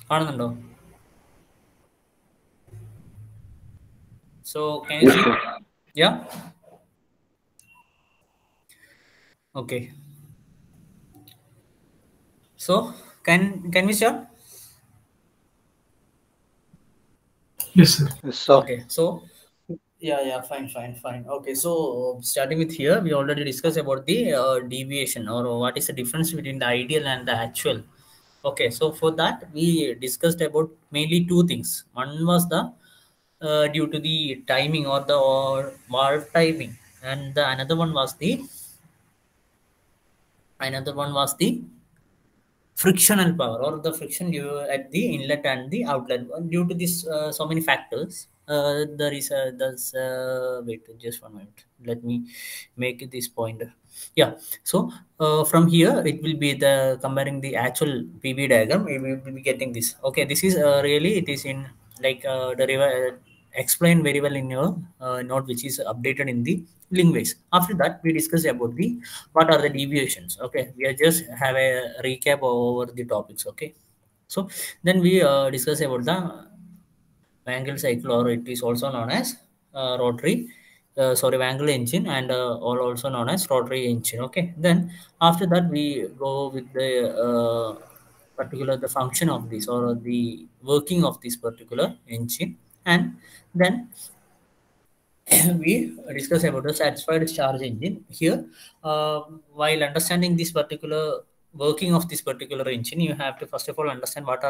കാണുന്നുണ്ടോ? So can you see? Yeah. Okay. So can we start? Yes, sir. So Okay. So yeah, fine. Okay, so starting with here, we already discussed about the deviation, or what is the difference between the ideal and the actual. Okay, so for that we discussed about mainly two things. One was the due to the timing, or the valve timing, and the another one was the frictional power, or the friction due at the inlet and the outlet. Due to this so many factors, there is there's wait just 1 minute, let me make this point. Yeah, so from here it will be the comparing the actual PV diagram, we will be getting this. Okay, this is really, it is in like explained very well in your note, which is updated in the link ways. After that, we discuss about the what are the deviations. Okay, we are just have a recap over the topics. Okay, so then we discuss about the Wankel cycle, or it is also known as Wankel engine, and all also known as rotary engine. Okay, then after that we go with the particular the function of this, or the working of this particular engine, and then we discuss about the satisfied charge engine. Here, while understanding this particular working of this particular engine, you have to first of all understand what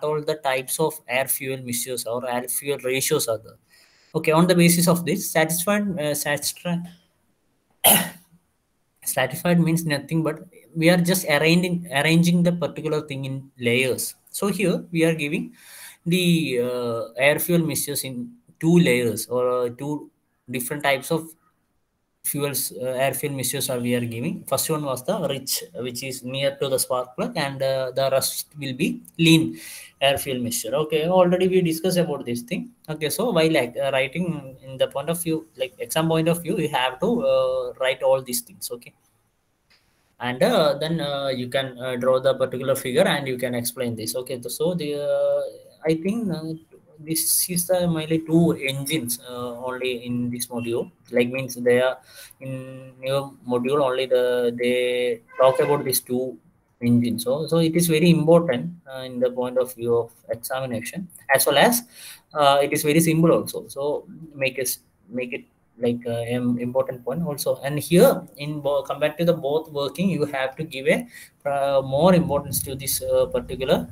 all the types of air fuel mixtures or air fuel ratios are there. Okay, on the basis of this, stratified means nothing but we are just arranging the particular thing in layers. So here we are giving the air fuel mixtures in two layers, or two different types of fuels. Air fuel mixtures are we are giving. First one was the rich, which is near to the spark plug, and the rest will be lean air fuel mixture. Okay, already we discussed about this thing. Okay, so while writing in the point of view, like exam point of view, you have to write all these things. Okay, and then you can draw the particular figure and you can explain this. Okay, so the I think this is the mainly two engines only in this module, like means they are in your module only, they talk about these two engines. So it is very important in the point of view of examination, as well as it is very simple also. So make it like important point also. And here in compared to the both working, you have to give a more importance to this particular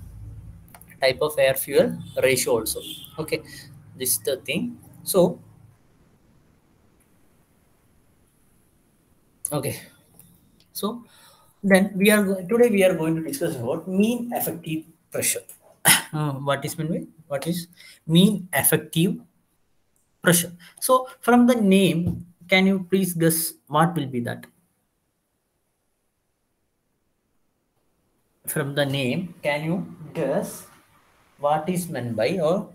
type of air fuel ratio also. Okay, this is the thing. So okay, so then today we are going to discuss about mean effective pressure. What is mean effective pressure? So from the name, can you please guess what will be that? From the name, can you guess what is meant by, or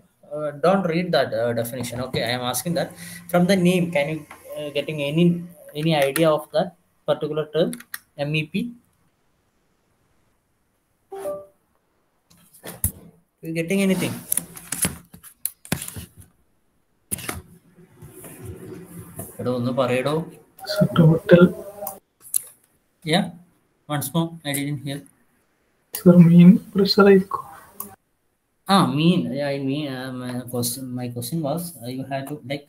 don't read that definition. Okay, I am asking that from the name, can you getting any idea of that particular term, MEP? You getting anything? So total, Yeah, once more, I didn't hear. sir, mean pressure ആയിരിക്കും. Mean. Yeah, I mean, my question was, you had to like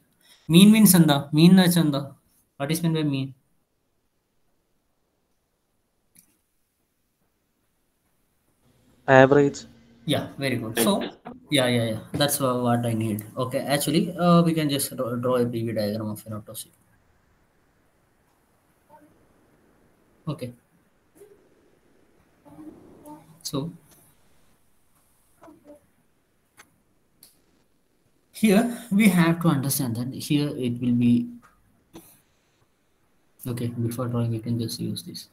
mean means anda, mean anda. What is meant by mean? average. Yeah, very good. So yeah, that's what I need. Okay, actually we can just draw a PV diagram of an autosig. Okay, so here we have to understand that here it will be okay. Before drawing, you can just use this.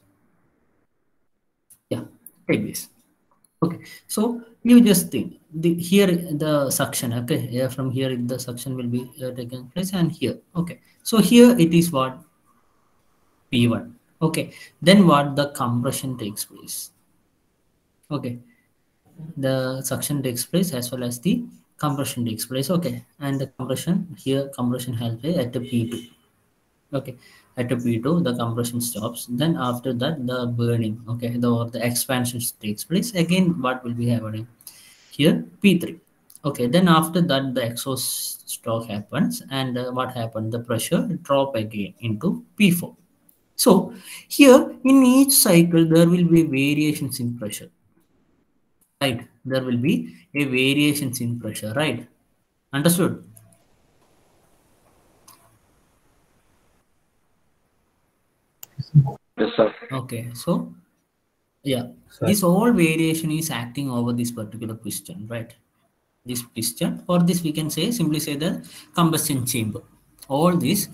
Yeah, take this. Okay, so you just think here the suction. Okay, yeah, from here the suction will be taken place, and here. Okay, so here it is what P1. Okay, then what the compression takes place. Okay, the suction takes place as well as the compression takes place. Okay, and the compression here, compression halfway at the P2. Okay, at a P2 the compression stops, then after that the burning, okay, the expansion takes place again. What will be happening here? P3. Okay, then after that the exhaust stroke happens, and what happened, the pressure drop again into P4. So here in each cycle there will be variations in pressure, right? There will be a variations in pressure, right? Understood? Yes, sir. Okay, so yeah, Sir. this all variation is acting over this particular piston, right? This piston, or this we can say, simply say the combustion chamber. All this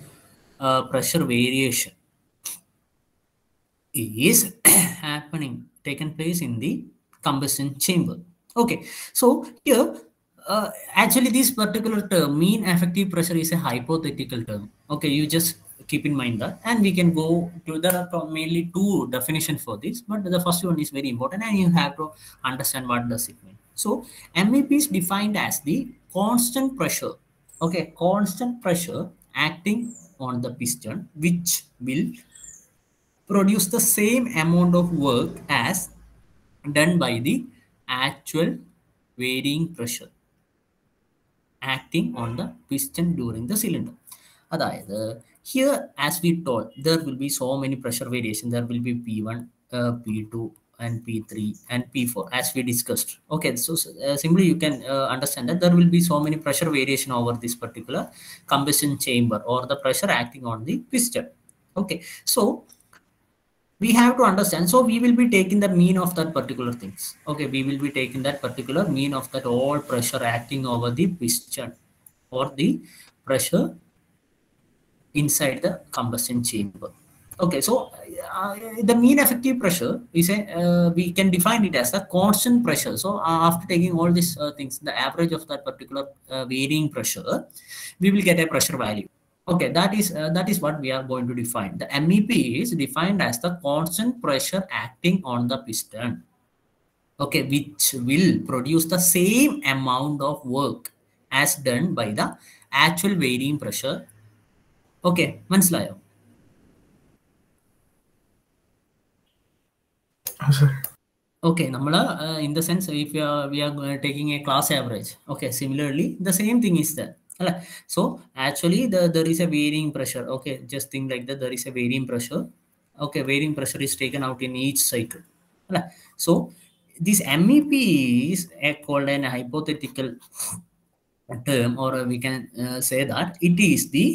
pressure variation is happening, taken place in the combustion chamber. Okay, so here actually this particular term mean effective pressure is a hypothetical term. Okay, you just keep in mind that, and we can go to, there are mainly two definitions for this, but the first one is very important and you have to understand what does it mean. So MEP is defined as the constant pressure, okay, constant pressure acting on the piston which will produce the same amount of work as done by the actual varying pressure acting on the piston during the cylinder. അതായത് here, as we told, there will be so many pressure variation. There will be P1, P2 and P3 and P4 as we discussed. Okay, so simply you can understand that there will be so many pressure variation over this particular combustion chamber or the pressure acting on the piston. Okay, so we have to understand, so we will be taking the mean of that particular things. Okay, we will be taking that particular mean of that all pressure acting over the piston or the pressure inside the combustion chamber. Okay, so the mean effective pressure is a we can define it as the constant pressure. So after taking all these things, the average of that particular varying pressure, we will get a pressure value. Okay, that is what we are going to define. The MEP is defined as the constant pressure acting on the piston. Okay, which will produce the same amount of work as done by the actual varying pressure. Okay, മനസ്സിലായോ? Sir. Okay, namala in the sense, if we are taking a class average. Okay, similarly the same thing is there. So actually there is a varying pressure. Okay, just think like that, there is a varying pressure. Okay, varying pressure is taken out in each cycle. So this MEP is called an hypothetical term, or we can say that it is the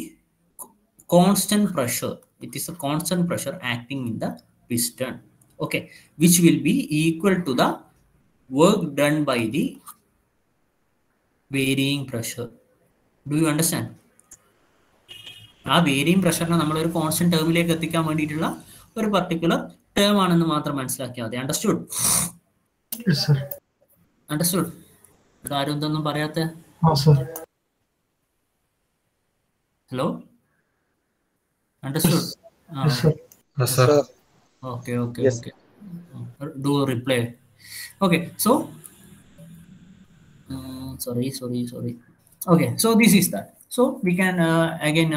constant pressure. It is a constant pressure acting in the piston. Okay, which will be equal to the work done by the varying pressure. Do you understand? ആ varying പ്രഷറിനെ നമ്മളൊരു constant ടേമിലേക്ക് എത്തിക്കാൻ വേണ്ടിയിട്ടുള്ള ഒരു particular term ആണെന്ന് മാത്രം മനസ്സിലാക്കിയാൽ മതി. Understood? Yes, sir. Understood? ഇതാരും എന്തൊന്നും പറയാത്ത? Sir. Hello, understood? Yes, sir. Yes, sir. Okay, okay, Yes. okay. Do reply. Okay, so sorry. Okay, so this is that. So we can again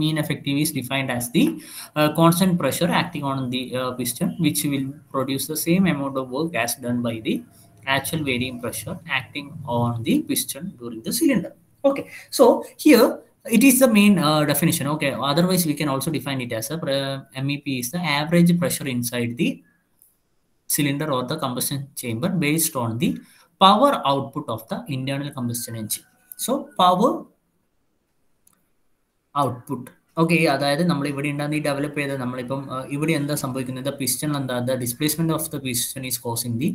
mean effective is defined as the constant pressure acting on the piston which will produce the same amount of work as done by the actual varying pressure acting on the piston during the cylinder. Okay, so here it is the main definition. Okay, otherwise we can also define it as a MEP is the average pressure inside the cylinder or the combustion chamber based on the power output of the internal combustion engine. So power output. Okay, അതായത് നമ്മൾ ഇവിടെ ഉണ്ടാകുന്ന ഈ develop ചെയ്ത് നമ്മളിപ്പം ഇവിടെ എന്താ സംഭവിക്കുന്നത്, പിസ്റ്റൺ എന്താ, the displacement of the piston is causing the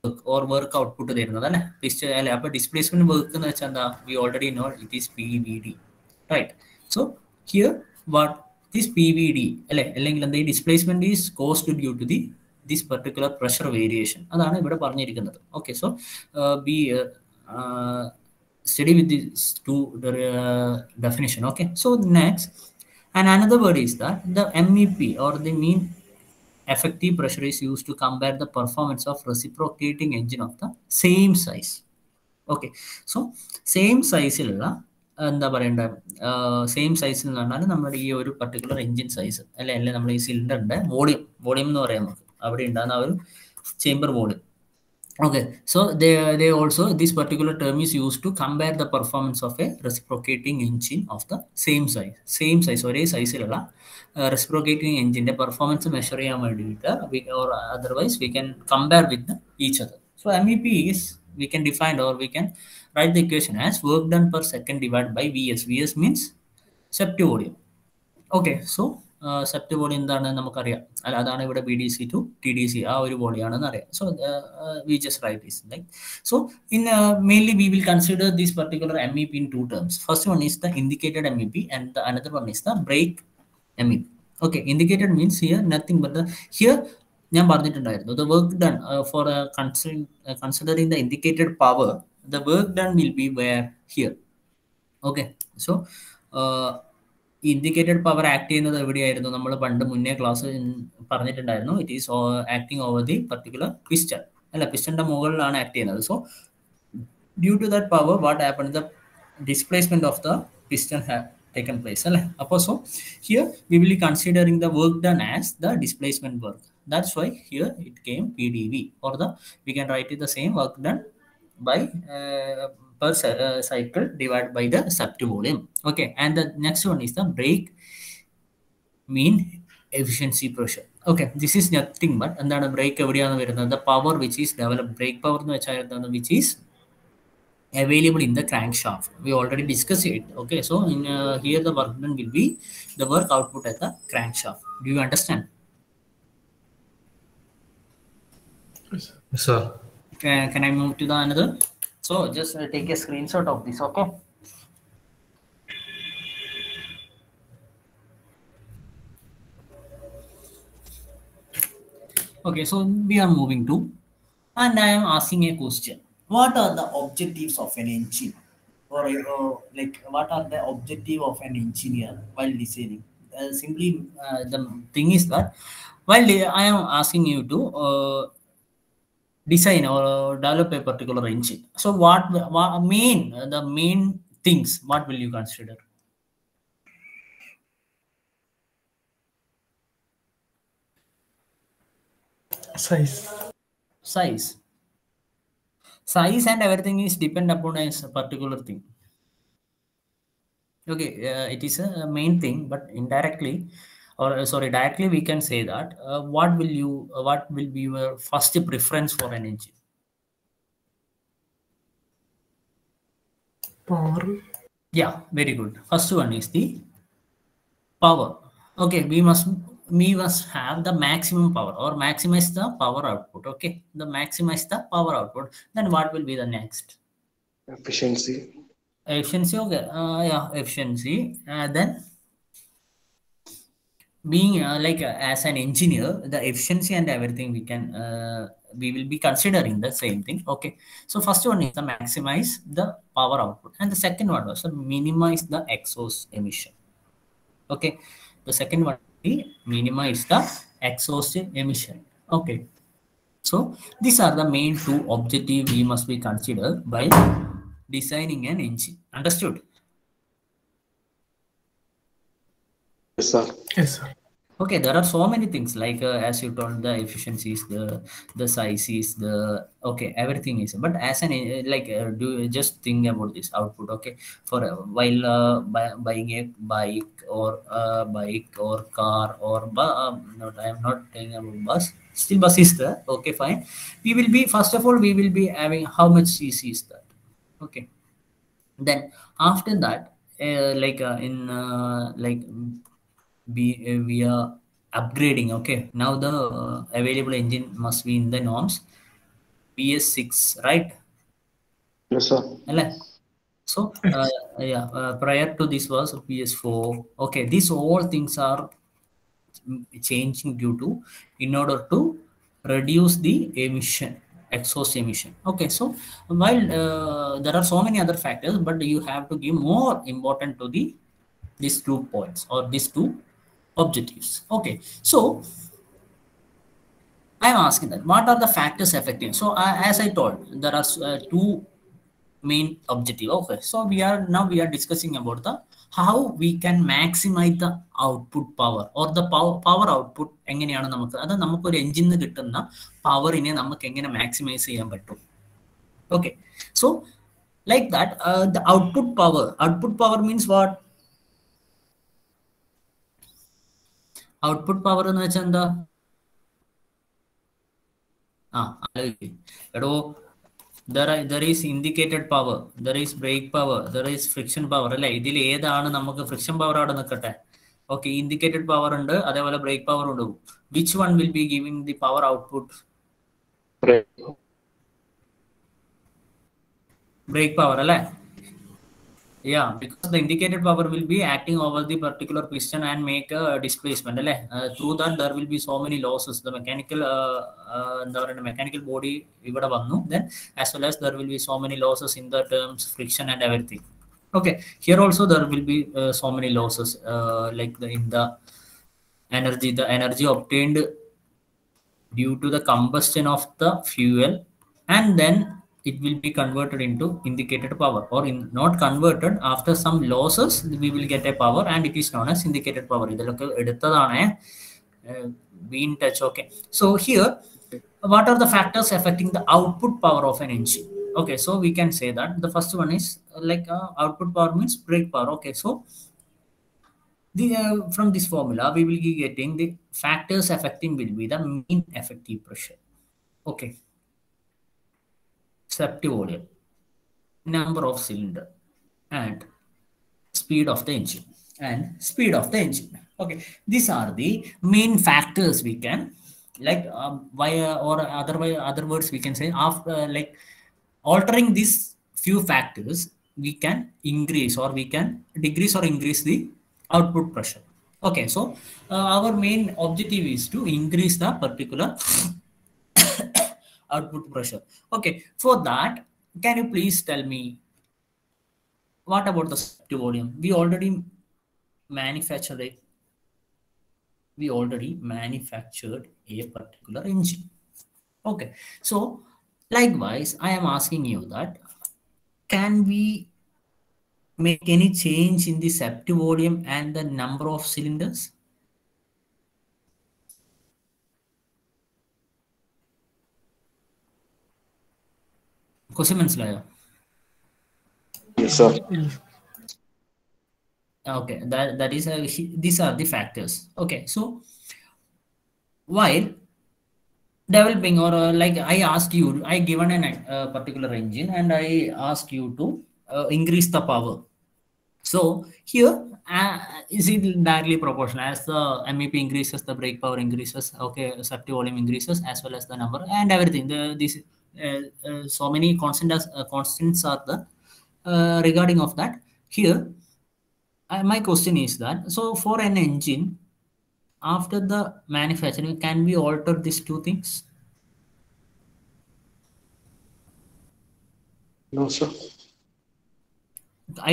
work or work output തരുന്നത് അല്ലെ പിസ്റ്റൺ അല്ലെ. അപ്പൊ ഡിസ്പ്ലേസ്മെന്റ് വർക്ക് എന്ന് വെച്ചാൽ എന്താ, we already know it is PVD, right? So here what this PVD അല്ലെ, അല്ലെങ്കിൽ എന്താ, ഈ displacement is caused due to the this particular pressure variation. അതാണ് ഇവിടെ പറഞ്ഞിരിക്കുന്നത്. Okay, so be steady with these two definition. Okay, so next, and another word is that the MEP or the mean effective pressure is used to compare the performance of reciprocating engine of the same size. Okay so same സൈസിലുള്ള എന്താ പറയണ്ട same സൈസിൽ എന്ന് പറഞ്ഞാൽ നമ്മുടെ ഈ ഒരു particular engine size അല്ലെ നമ്മുടെ ഈ സിലിണ്ടറിന്റെ വോളിയം എന്ന് പറയാം നമുക്ക് അവിടെ ഉണ്ടാകുന്ന ആ ഒരു chamber volume. Okay, so they also this particular term is used to compare the performance of a reciprocating engine of the same size ഒരേ സൈസിലുള്ള reciprocating engine performance measure ചെയ്യാൻ വേണ്ടിയിട്ട് or otherwise we can compare with each other. So MEP is we can define or we can write the equation as work done per second divided by VS. VS means septic volume. Okay so Sept body എന്താണ് നമുക്കറിയാം, അല്ല അതാണ് ഇവിടെ BDC to TDC ആ ഒരു ബോഡിയാണെന്ന് അറിയാം. So we just write this like so in mainly we will consider this particular MEP in two terms. First one is the indicated MEP and the another one is the brake MEP. Okay, indicated means here nothing but the here ഞാൻ പറഞ്ഞിട്ടുണ്ടായിരുന്നു the work done for considering the indicated power, the work done will be where here. Okay, so indicated power act ചെയ്യുന്നത് എവിടെയായിരുന്നു, നമ്മൾ പണ്ട് മുന്നേ class പറഞ്ഞിട്ടുണ്ടായിരുന്നു. It is acting over the particular piston അല്ല, പിസ്റ്റന്റെ മുകളിലാണ് ആക്ട് ചെയ്യുന്നത്. So due to that power what happen, the displacement of the piston have taken place അല്ലേ. അപ്പോൾ so here we will be considering the work done as the displacement work. That's why here it came PdV or the we can write it the same work done by per cycle divided by the sept volume. Okay, and the next one is the brake mean efficiency pressure. Okay, this is nothing but എന്താണ് break എവിടെയാണ് വരുന്നത്, the power which is developed, brake power എന്ന് വെച്ചാൽ എന്താണ്, which is available in the crankshaft. We already discussed it. Okay, so in here the work done will be the work output at the crankshaft. Do you understand? Yes, sir. Can I move to the another? So just take a screenshot of this. Okay. Okay, so we are moving to, and I am asking a question. What are the objectives of an engine? Or like what are the objective of an engineer while designing? Simply the thing is that while I am asking you to design or develop a particular engine, so what the main things, what will you consider? Size and everything is depend upon a particular thing. Okay, it is a main thing, but indirectly or sorry directly we can say that what will be your first preference for an engine? power. Yeah, very good. First one is the power. Okay, we must have the maximum power or maximize the power output. Okay, the maximize the power output. Then what will be the next? Efficiency. Okay, yeah, efficiency. Then being like as an engineer, the efficiency and everything we will be considering the same thing. Okay, so first one is the maximize the power output, and the second one was to minimize the exhaust emission. Okay, the second one is minimize the exhaust emission. Okay, so these are the main two objectives we must be considered by designing an engine. Understood? Yes, sir. Yes, sir. Okay, there are so many things like as you told, the efficiencies, the size is the okay, everything is, but as an like do just think about this output. Okay, for while buying a bike or car or not, I am not saying about bus, still bus is there. Okay, fine, we will be first of all we will be having how much cc is that. Okay, then after that we are upgrading. Okay, now the available engine must be in the norms BS6, right? Yes, sir. So prior to this was BS4. Okay, these all things are changing due to in order to reduce the emission, exhaust emission. Okay, so while there are so many other factors, but you have to give more important to these 2 points or these 2 objectives. Okay, so I'm asking that what are the factors affecting? So as I told, there are two main objective. Okay, so we are discussing about the how we can maximize the output power or the power output എങ്ങനെയാണ് നമുക്ക് അത് നമുക്കൊരു engine നിന്ന് കിട്ടുന്ന പവറിനെ നമുക്ക് എങ്ങനെ maximise ചെയ്യാൻ പറ്റും. Okay, so like that the output power means what? Output power എന്ന് വെച്ചാൽ എന്താ? എടോ, there is indicated power, there is brake power, there is friction power അല്ലെ. ഇതിൽ ഏതാണ് നമുക്ക് ഫ്രിക്ഷൻ പവർ അവിടെ നിൽക്കട്ടെ. ഓക്കെ, ഇൻഡിക്കേറ്റഡ് പവർ ഉണ്ട്, അതേപോലെ ബ്രേക്ക് പവർ ഉണ്ട്. Which one will be giving the power output? Break power അല്ലേ? Yeah, because the indicated power will be acting over the particular piston and make a displacement. Through that, there will be so many losses. The mechanical body ഇവിടെ വന്നു, then as well as there will be so many losses in the terms friction and everything. Okay, here also there will be so many losses in the energy obtained due to the combustion of the fuel, and then it will be converted into indicated power, or not converted, after some losses we will get a power and it is known as indicated power. Be in touch. Okay, so here what are the factors affecting the output power of an engine? Okay, so we can say that the first one is output power means brake power. Okay, so from this formula we will be getting the factors affecting will be the mean effective pressure. Okay, septic volume, number of cylinder, and speed of the engine. Okay, these are the main factors we can other words we can say after altering these few factors we can increase or we can decrease or increase the output pressure. Okay, so our main objective is to increase the particular output pressure. Okay, for that, can you please tell me what about the septic volume? We already manufactured a particular engine. Okay, so likewise I am asking you that can we make any change in the septic volume and the number of cylinders? Question മനസ്സിലായോ? Yes, sir. Okay, that is these are the factors. Okay, so while developing or I asked you, I given a particular engine and I asked you to increase the power. So here is it directly proportional? As the MEP increases, the brake power increases. Okay, septic volume increases as well as the number and everything. So many constants are the regarding of that. Here my question is that, so for an engine after the manufacturing, can we alter these two things? No, sir.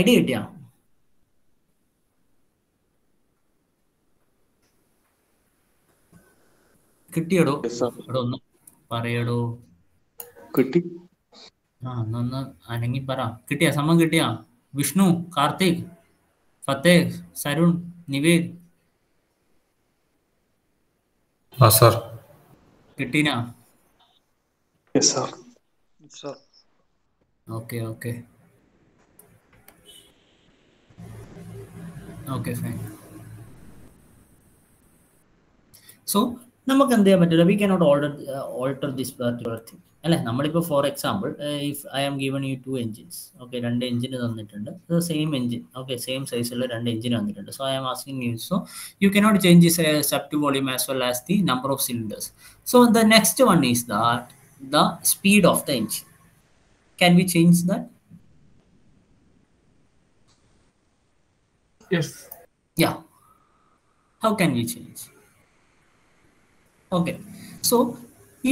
Idea it, yeah. കിട്ടിയടോ? Yes, sir. ഇവിടെ ഒന്ന് പറയടോ. കിട്ടി. ഒന്ന് അനങ്ങി പറ. കിട്ടിയ സമ്മം കിട്ടിയ? വിഷ്ണു, കാർത്തിക്, ഫത്തേഹ്, Sarun, Nived sir. കിട്ടീന? Yes, sir. Sir. Okay, okay. Okay, fine. So നമുക്ക് എന്ത് ചെയ്യാൻ പറ്റില്ല? We cannot alter this particular thing. അല്ലെ, നമ്മളിപ്പോൾ for example if I am given you two engines. Okay, രണ്ട് എഞ്ചിൻ തന്നിട്ടുണ്ട്, സെയിം എഞ്ചിൻ. ഓക്കെ, സെയിം സൈസുള്ള രണ്ട് എഞ്ചിൻ വന്നിട്ടുണ്ട്. So I am asking you, so you cannot change this septic volume as well as the number of cylinders. So the next one is that the speed of the engine. Can we change that? Yes. Yeah. How can we change? Okay, so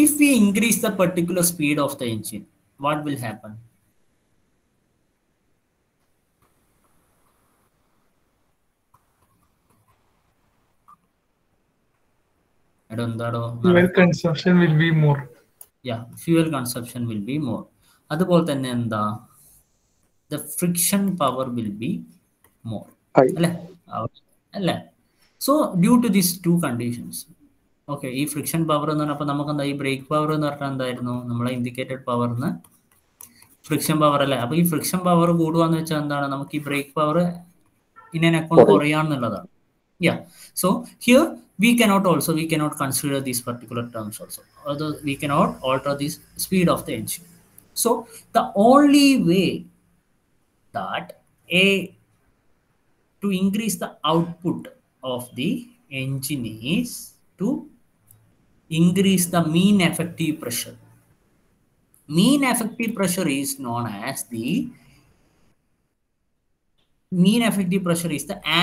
if we increase the particular speed of the engine, what will happen? Fuel consumption will be more. Yeah, fuel consumption will be more. അതുപോലെ തന്നെ എന്താ, the friction power will be more. Hi. അല്ലേ? So due to these two conditions, okay, ഈ friction power എന്ന് പറഞ്ഞപ്പോൾ നമുക്ക് എന്താ, ഈ ബ്രേക്ക് പവർ എന്ന് പറഞ്ഞാൽ എന്തായിരുന്നു, നമ്മളെ ഇൻഡിക്കേറ്റഡ് പവറിന് ഫ്രിക്ഷൻ പവർ അല്ലേ. അപ്പോൾ ഈ ഫ്രിക്ഷൻ പവർ കൂടുകയെന്ന് വെച്ചാൽ എന്താണ്, നമുക്ക് ഈ ബ്രേക്ക് പവർ ഇൻ അക്കൗണ്ട് കുറയാന്നുള്ളതാണ്. Yeah, so here we cannot consider these particular terms also, although we cannot alter this speed of the engine. So the only way that to increase the output of the engine is to increase the mean effective pressure. Mean effective pressure is known as the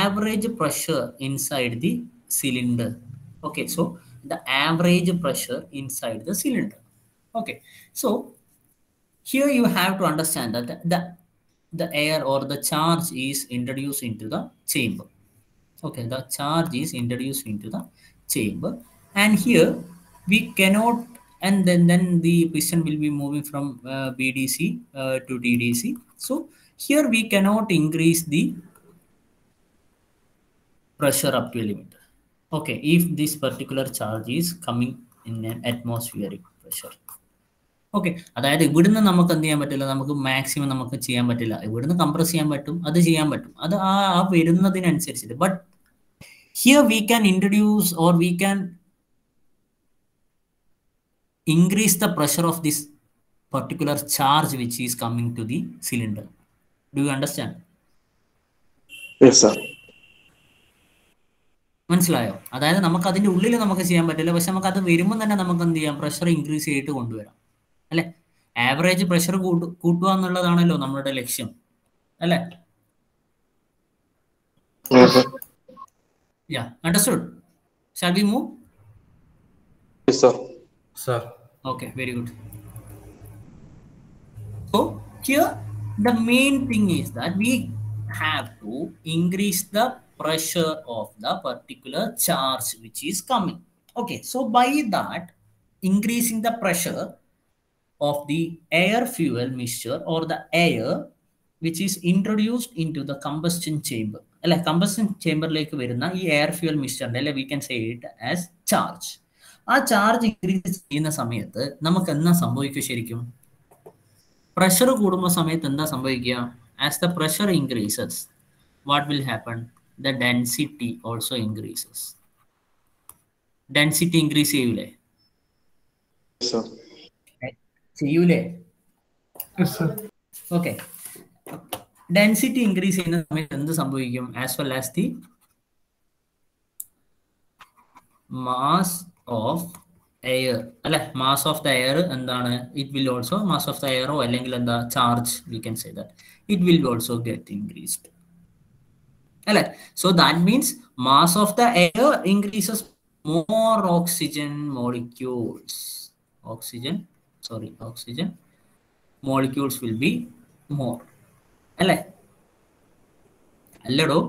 average pressure inside the cylinder. Okay, so the average pressure inside the cylinder. Okay, so here you have to understand that the air or the charge is introduced into the chamber. Okay, the charge is introduced into the chamber, and here we cannot, and then the piston will be moving from BDC to DDC. So here we cannot increase the pressure up to a limit. Okay, if this particular charge is coming in an atmospheric pressure. Okay, അതായത് ഇവിടുന്ന് നമുക്ക് എന്ത് ചെയ്യാൻ പറ്റില്ല, നമുക്ക് maximum നമുക്ക് ചെയ്യാൻ പറ്റില്ല. ഇവിടുന്ന് കംപ്രസ് ചെയ്യാൻ പറ്റും, അത് ചെയ്യാൻ പറ്റും, അത് ആ വരുന്നതിനനുസരിച്ചിട്ട്. But here we can introduce or we can increase the pressure of this particular charge which is coming to the cylinder. Do you understand? Yes, sir. മനസ്സിലായോ? അതായത് നമുക്ക് അതിൻ്റെ ഉള്ളിൽ നമുക്ക് ചെയ്യാൻ പറ്റില്ല, പക്ഷെ നമുക്ക് അത് വരുമ്പോൾ തന്നെ നമുക്ക് എന്ത് ചെയ്യാം, പ്രഷർ ഇൻക്രീസ് ചെയ്തിട്ട് കൊണ്ടുവരാം, അല്ലെ? ആവറേജ് പ്രഷർ കൂട്ടുക എന്നുള്ളതാണല്ലോ നമ്മുടെ ലക്ഷ്യം, അല്ലെ? Yeah, understood. Shall we move? Yes, sir. Sir. Okay, very good. So here the main thing is that we have to increase the pressure of the particular charge which is coming. Okay, so by that increasing the pressure of the air fuel mixture or the air which is introduced into the combustion chamber, അല്ലെ? Combustion ചേമ്പറിലേക്ക് വരുന്ന ഈ air fuel മിക്സ്ചറിന്റെ, അല്ലെ, V can say it as charge. ആ charge increase ചെയ്യുന്ന സമയത്ത് നമുക്ക് എന്താ സംഭവിക്കുക? ശരിക്കും പ്രഷർ കൂടുമ്പോൾ സമയത്ത് എന്താ സംഭവിക്കുക? As the pressure increases, what will happen? The density also increases. Density increase ചെയ്യൂലേ? ചെയ്യൂലേ? ഓക്കെ, ഡെൻസിറ്റി ഇൻക്രീസ് ചെയ്യുന്ന സമയത്ത് എന്ത് സംഭവിക്കും? As well as the mass of air, അല്ലെ? മാസ് ഓഫ് ദ എയർ എന്താണ്? It will also, mass of the എയറോ അല്ലെങ്കിൽ എന്താ charge, we can say that it will also get increased, അല്ലെ? So that means mass of the air increases, more oxygen molecules, oxygen molecules will be more, അല്ലേ? അല്ലടോ?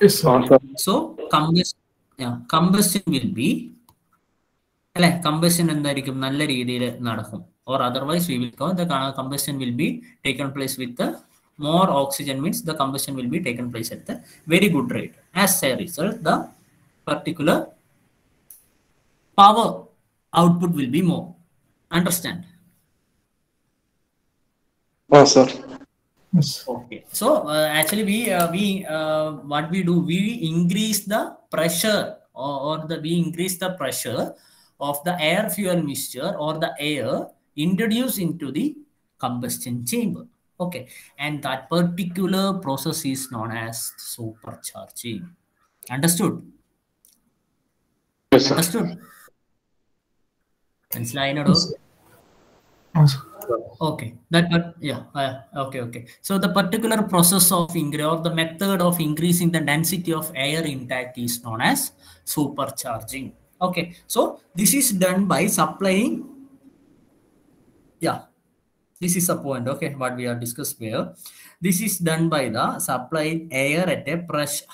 Yes, sir. So combustion will be, അല്ലെ? combustion എന്തായിരിക്കും? നല്ല രീതിയിൽ നടക്കും. Or otherwise we will call the combustion will be taken place with the more oxygen, means the combustion will be taken place at the very good rate. As a result, the particular power output will be more. Understand? Oh, sir. Yes. Okay, so actually we what we do, we increase the pressure we increase the pressure of the air fuel mixture or the air introduced into the combustion chamber. Okay, and that particular process is known as supercharging. Understood? Yes, sir. Understood? Yes. Okay, okay. So the particular process of or the method of increasing the density of air intake is known as supercharging. Okay, so this is done by supplying, this is a point, okay, what we are discussed here. This is done by the supplying air at a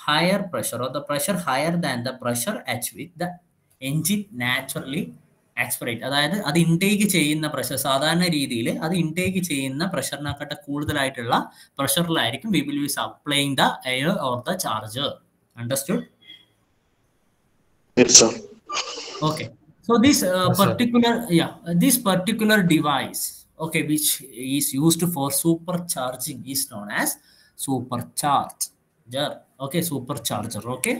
higher pressure, or the pressure higher than the pressure H with the engine naturally aspirate. അതായത് അത് intake ചെയ്യുന്ന pressure സാധാരണ രീതിയിൽ അത് intake ചെയ്യുന്ന പ്രഷറിനെക്കാട്ട് കൂടുതലായിട്ടുള്ള പ്രഷറിലായിരിക്കും we will be supplying the air or the charger. Understood? Yes, sir. Okay. So this this particular device, okay, which is used for supercharging is known as supercharger. Okay, supercharger. Okay.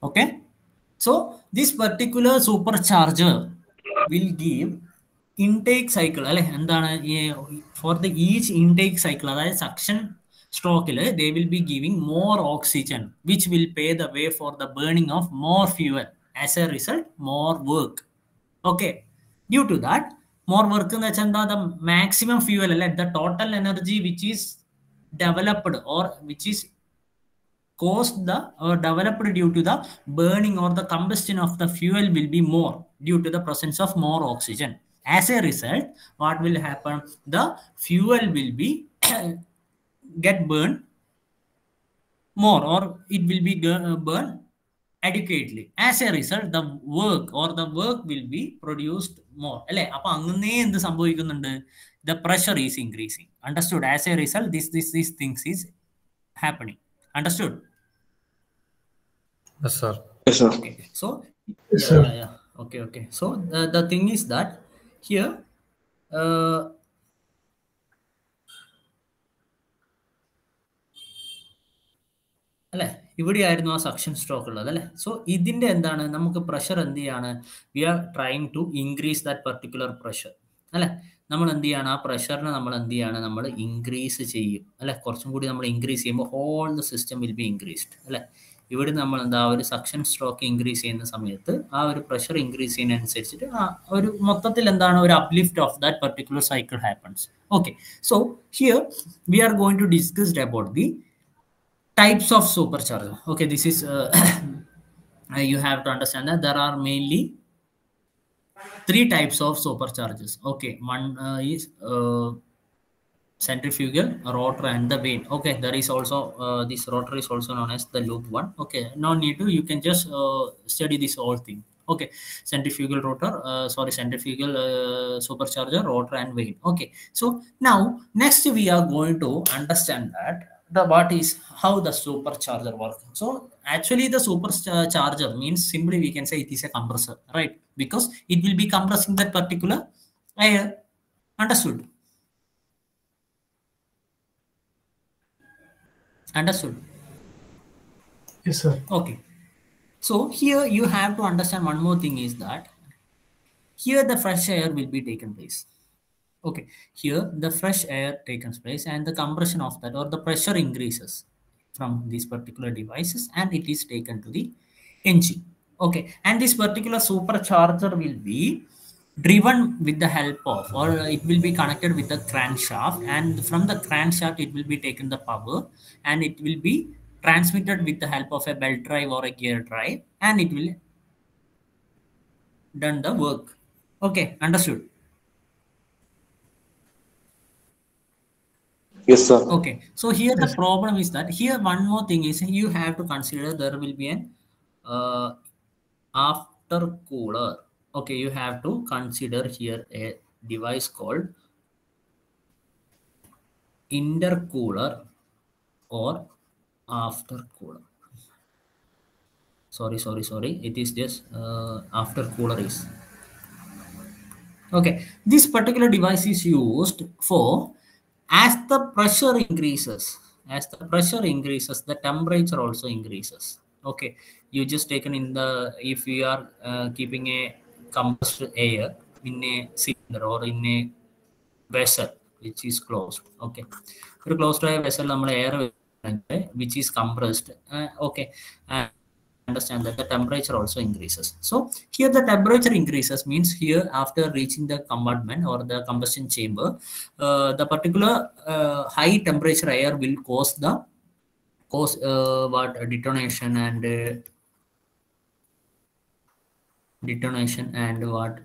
Okay. So this particular supercharger will give intake cycle. For the each intake cycle, suction stroke, they will be giving more oxygen, which will pave the way for the burning of more fuel. As a result, more work. Okay. Due to that, more work in the maximum fuel, the total energy which is developed or which is caused the or developed due to the burning or the combustion of the fuel will be more due to the presence of more oxygen. As a result, what will happen? The fuel will be get burned more, or it will be burned adequately. As a result, the work will be produced more. The pressure is increasing. Understood? As a result, these things is happening. Understood? Yes, sir. Yes, sir. Okay. So Yes, sir. Okay. So the thing is that here അല്ലേ ഇവിടെയായിരുന്നു ആ suction stroke ഉള്ളത് അല്ലേ. So ഇതിൻ്റെ എന്താണ് നമുക്ക് pressure എന്ത് ചെയ്യാണ്, we are trying to increase that particular pressure അല്ലേ. നമ്മൾ എന്ത് ചെയ്യാണ്, ആ പ്രഷറിനെ നമ്മൾ എന്ത് ചെയ്യാണ്, നമ്മൾ ഇൻക്രീസ് ചെയ്യും അല്ലെ. കുറച്ചും കൂടി നമ്മൾ ഇൻക്രീസ് ചെയ്യുമ്പോൾ whole the system will be increased അല്ലെ. ഇവിടെ നമ്മൾ എന്താ ഒരു സക്ഷൻ സ്ട്രോക്ക് ഇൻക്രീസ് ചെയ്യുന്ന സമയത്ത് ആ ഒരു പ്രഷർ ഇൻക്രീസ് ചെയ്യുന്നതനുസരിച്ചിട്ട് ആ ഒരു മൊത്തത്തിൽ എന്താണ് ഒരു uplift of that particular cycle happens. Okay. So here we are going to discussed about the types of supercharger. Okay, this is you have to understand that there are mainly 3 types of superchargers. Okay, one is centrifugal, rotor, and the vane. Okay, there is also this rotor is also known as the loop one. Okay, no need to, you can just study this whole thing. Okay, centrifugal rotor, centrifugal supercharger, rotor, and vane. Okay, so now next we are going to understand that what is how the supercharger works. So actually the supercharger means simply we can say it is a compressor, right? Because it will be compressing that particular air. Understood? Yes, sir. Okay. So here you have to understand one more thing is that here the fresh air will be taken place. Okay, here the fresh air takes place and the compression of that or the pressure increases from these particular devices and it is taken to the engine. Okay, and this particular supercharger will be driven with the help of, or it will be connected with the crankshaft, and from the crankshaft it will be taken the power and it will be transmitted with the help of a belt drive or a gear drive and it will done the work. Okay, understood? Yes, sir. Okay, so here the problem is that here one more thing is you have to consider there will be an after cooler. Okay, you have to consider here a device called intercooler or after cooler. Sorry, it is just after cooler is. Okay, this particular device is used for as the pressure increases, the temperature also increases. Okay, you just taken in the, if you are keeping a compressed air in a cylinder or in a vessel which is closed. Okay, for a closed vessel air which is compressed. Okay, understand that the temperature also increases. So here the temperature increases means here after reaching the compartment or the combustion chamber, the particular high temperature air will cause detonation and what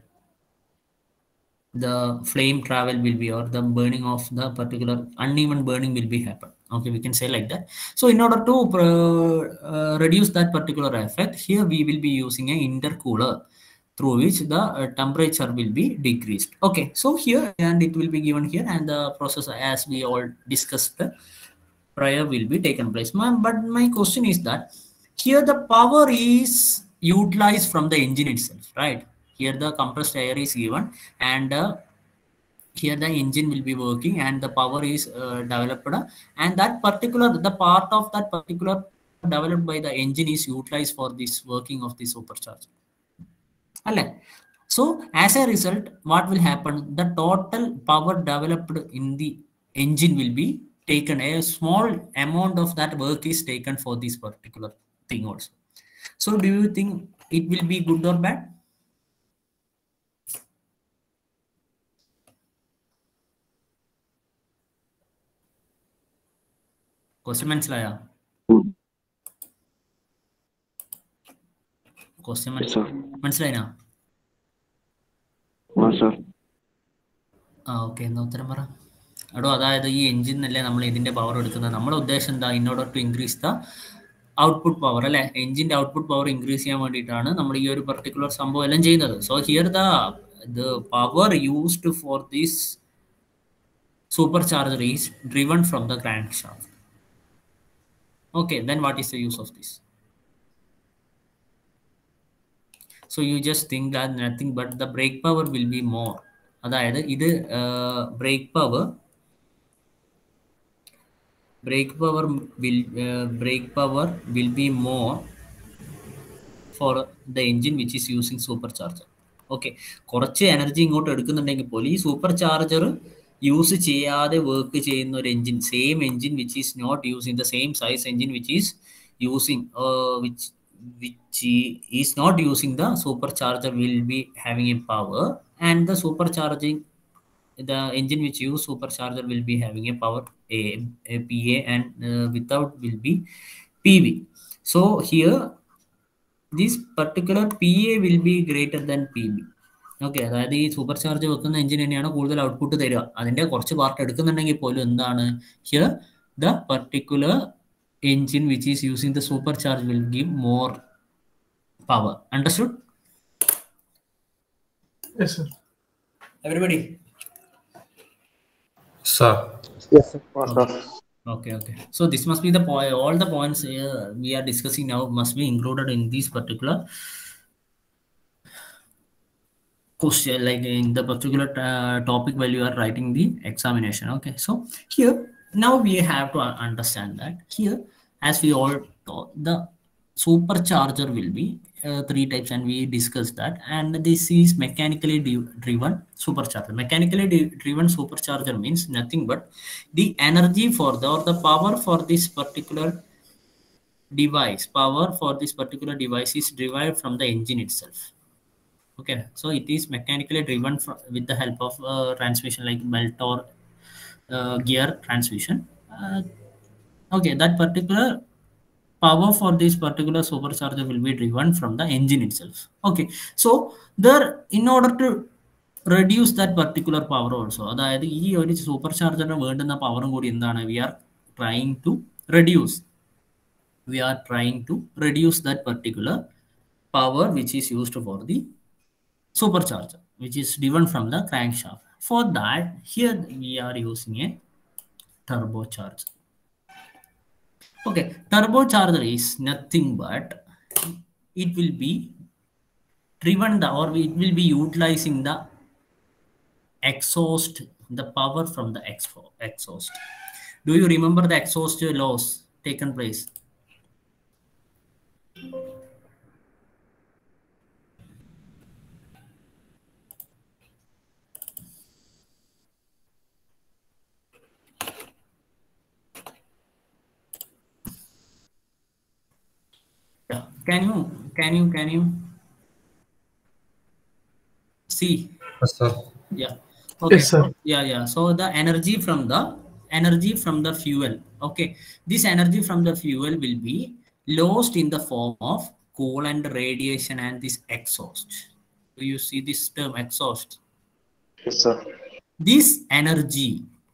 the flame travel will be, or the burning of the particular uneven burning will be happen. Okay, we can say like that. So in order to reduce that particular effect, here we will be using an intercooler through which the temperature will be decreased. Okay, so here and it will be given here, and the process as we all discussed prior will be taken place. But my question is that here the power is utilized from the engine itself, right? Here the compressed air is given, and here the engine will be working, and the power is developed, and that particular the part of that particular developed by the engine is utilized for this working of the supercharger. So as a result, what will happen? The total power developed in the engine will be taken. A small amount of that work is taken for this particular thing also. So do you think it will be good or bad? Question മനസ്സിലായോ? Question മനസ്സിലായിനാ? Okay, എന്നാ ഉത്തരം പറ. എടോ, അതായത് ഈ engine അല്ലേ നമ്മൾ ഇതിന്റെ പവർ എടുക്കുന്നത്. നമ്മുടെ ഉദ്ദേശം എന്താ? In order to increase the output power അല്ലെ, എഞ്ചിന്റെ ഔട്ട്പുട്ട് പവർ ഇൻക്രീസ് ചെയ്യാൻ വേണ്ടിയിട്ടാണ് നമ്മൾ ഈ ഒരു പർട്ടിക്കുലർ സംഭവം എല്ലാം ചെയ്യുന്നത്. So here the power used for this supercharger is driven from the crankshaft. Okay, then what is the use of this? So you just think that nothing but the brake power will be more. അതായത് ഇത് brake power will be more for the engine which is using supercharger. Okay, കുറച്ച് energy ഇങ്ങോട്ട് എടുക്കുന്നുണ്ടെങ്കിൽ പോലും ഈ supercharger use ചെയ്യാതെ work ചെയ്യുന്ന ഒരു engine, same engine which is not using the same size engine which is using which is not using the supercharger will be having a power, and the engine which use supercharger will be having a power a PA, and without will be PV. So here this particular PA will be greater than PB. Okay, അതായത് ഈ super charge വെക്കുന്ന engine തന്നെയാണ് കൂടുതൽ output തരിക. അതിന്റെ കുറച്ച് part എടുക്കുന്നുണ്ടെങ്കിൽ പോലും എന്താണ് here the particular engine which is using the supercharge will give more power. Understood? Yes, sir. Everybody? Sir. Yes, sir. Okay. So this must be the point. All the points we are discussing now must be included in this particular question, like in the particular topic while you are writing the examination. Okay, so here now we have to understand that here, as we all taught, the supercharger will be three types, and we discussed that. And this is mechanically driven supercharger. Mechanically driven supercharger means nothing but the energy for the or the power for this particular device. Power for this particular device is derived from the engine itself. Okay, so it is mechanically driven with the help of transmission like belt or gear transmission. Okay, that particular power for this particular supercharger will be driven from the engine itself. Okay, so there, in order to reduce that particular power also, അതായത് ഈ ഒരു super ചാർജറിന് വേണ്ടുന്ന പവറും കൂടി എന്താണ്, we are trying to reduce that particular power which is used for the supercharger, which is driven from the crankshaft. For that, here we are using a turbocharger. Okay, turbocharger is nothing but it will be driven or it will be utilizing the exhaust, the power from the exhaust. Do you remember the exhaust laws taken place? Can you see? Yes, sir. Yeah. Okay. Yes, sir. Yeah. So the energy from the fuel. Okay. This energy from the fuel will be lost in the form of coolant, radiation, and this exhaust. Do you see this term exhaust? Yes, sir. This energy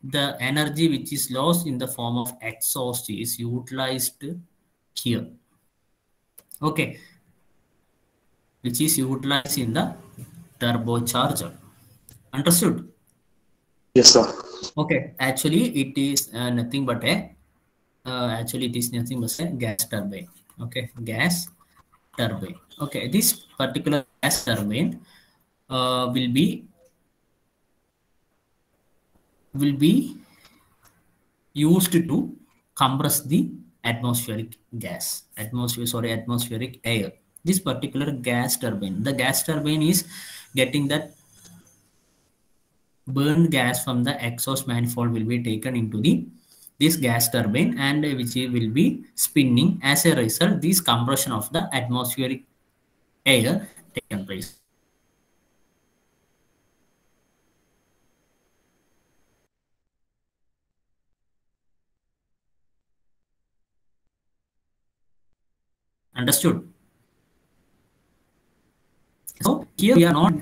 the energy which is lost in the form of exhaust is utilized here. Okay, which is utilized in the turbocharger. Understood? Yes, sir. Okay, actually it is nothing but a actually it is nothing but a gas turbine. Okay, gas turbine. Okay, this particular gas turbine will be used to compress the atmospheric air. This particular gas turbine, the gas turbine is getting that burned gas from the exhaust manifold will be taken into this gas turbine, and which will be spinning. As a result, this compression of the atmospheric air taken place. Understood? So here we are not